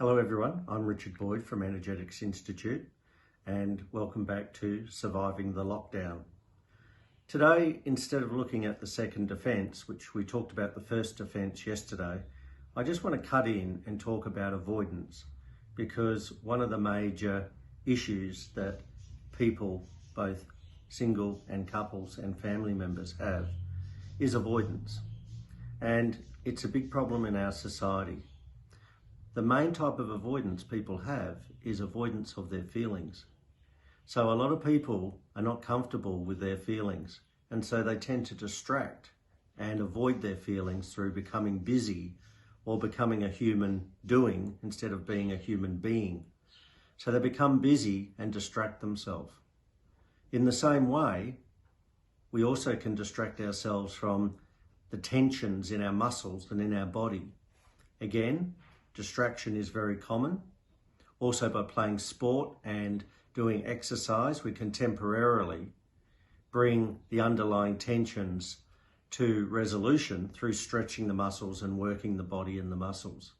Hello everyone, I'm Richard Boyd from Energetics Institute and welcome back to Surviving the Lockdown. Today, instead of looking at the second defence, which we talked about the first defence yesterday, I just want to cut in and talk about avoidance, because one of the major issues that people, both single and couples and family members, have is avoidance. And it's a big problem in our society. The main type of avoidance people have is avoidance of their feelings. So a lot of people are not comfortable with their feelings, and so they tend to distract and avoid their feelings through becoming busy or becoming a human doing instead of being a human being. So they become busy and distract themselves. In the same way, we also can distract ourselves from the tensions in our muscles and in our body. Again, distraction is very common. Also, by playing sport and doing exercise, we can temporarily bring the underlying tensions to resolution through stretching the muscles and working the body and the muscles.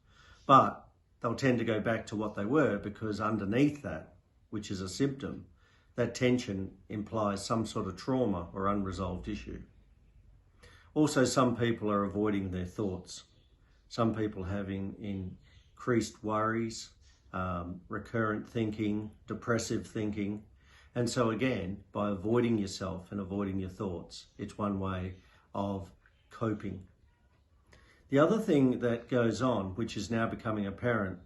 But they'll tend to go back to what they were, because underneath that, which is a symptom, that tension implies some sort of trauma or unresolved issue. Also, some people are avoiding their thoughts. Some people having increased worries, recurrent thinking, depressive thinking. And so again, by avoiding yourself and avoiding your thoughts, it's one way of coping. The other thing that goes on, which is now becoming apparent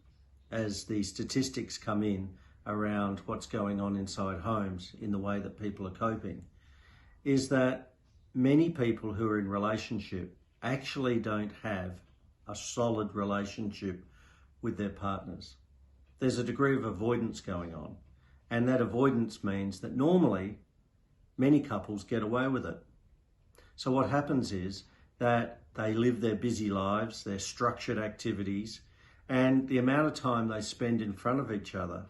as the statistics come in around what's going on inside homes in the way that people are coping, is that many people who are in relationship actually don't have a solid relationship with their partners. There's a degree of avoidance going on, and that avoidance means that normally many couples get away with it. So what happens is that they live their busy lives, their structured activities, and the amount of time they spend in front of each other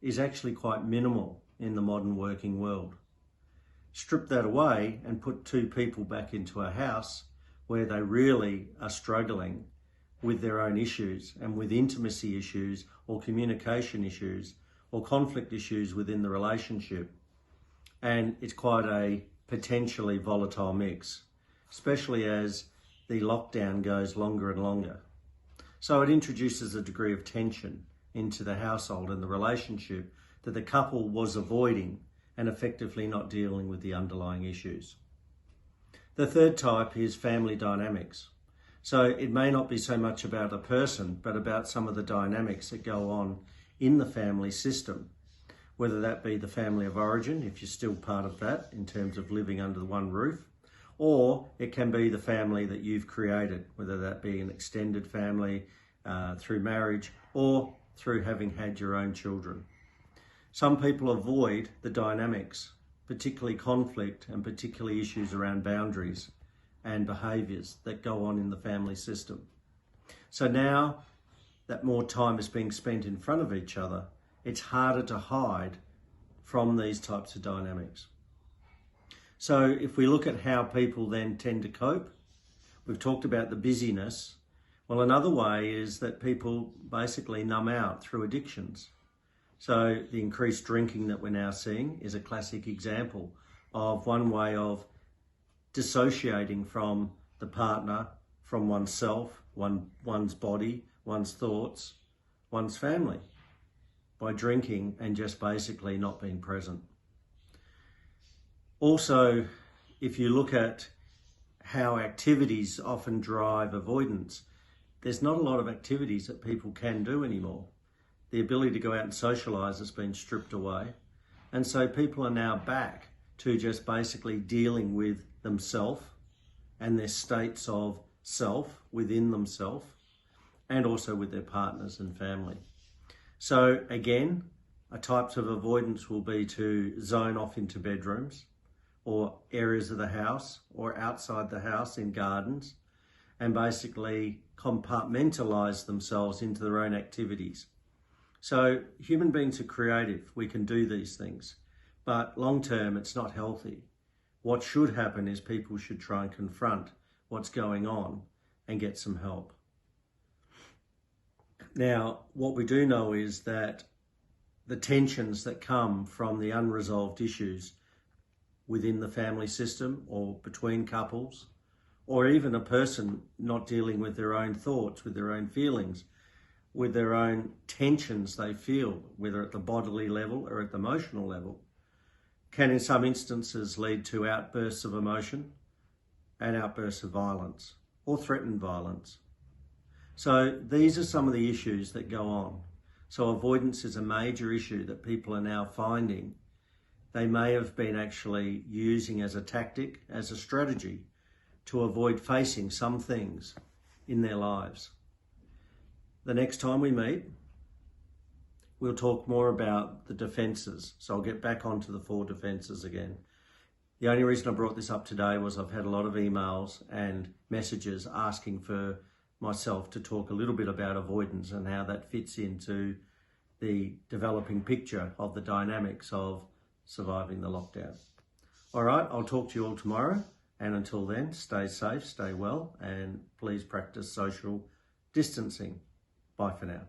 is actually quite minimal in the modern working world. Strip that away and put two people back into a house where they really are struggling with their own issues and with intimacy issues or communication issues or conflict issues within the relationship. And it's quite a potentially volatile mix, especially as the lockdown goes longer and longer. So it introduces a degree of tension into the household and the relationship that the couple was avoiding and effectively not dealing with the underlying issues. The third type is family dynamics. So it may not be so much about a person, but about some of the dynamics that go on in the family system, whether that be the family of origin, if you're still part of that in terms of living under one roof, or it can be the family that you've created, whether that be an extended family through marriage or through having had your own children. Some people avoid the dynamics, particularly conflict and particularly issues around boundaries and behaviours that go on in the family system. So now that more time is being spent in front of each other, it's harder to hide from these types of dynamics. So if we look at how people then tend to cope, we've talked about the busyness. Well, another way is that people basically numb out through addictions. So the increased drinking that we're now seeing is a classic example of one way of dissociating from the partner, from oneself, one's body, one's thoughts, one's family, by drinking and just basically not being present. Also, if you look at how activities often drive avoidance, there's not a lot of activities that people can do anymore. The ability to go out and socialise has been stripped away. And so people are now back to just basically dealing with themselves and their states of self within themselves, and also with their partners and family. So again, types of avoidance will be to zone off into bedrooms or areas of the house or outside the house in gardens, and basically compartmentalise themselves into their own activities. So human beings are creative, we can do these things, but long term it's not healthy. What should happen is people should try and confront what's going on and get some help. Now, what we do know is that the tensions that come from the unresolved issues within the family system or between couples, or even a person not dealing with their own thoughts, with their own feelings, with their own tensions they feel, whether at the bodily level or at the emotional level, can in some instances lead to outbursts of emotion and outbursts of violence or threatened violence. So these are some of the issues that go on. So avoidance is a major issue that people are now finding they may have been actually using as a tactic, as a strategy to avoid facing some things in their lives. The next time we meet, we'll talk more about the defences. So I'll get back onto the 4 defences again. The only reason I brought this up today was I've had a lot of emails and messages asking for myself to talk a little bit about avoidance and how that fits into the developing picture of the dynamics of surviving the lockdown. All right, I'll talk to you all tomorrow. And until then, stay safe, stay well, and please practice social distancing. Bye for now.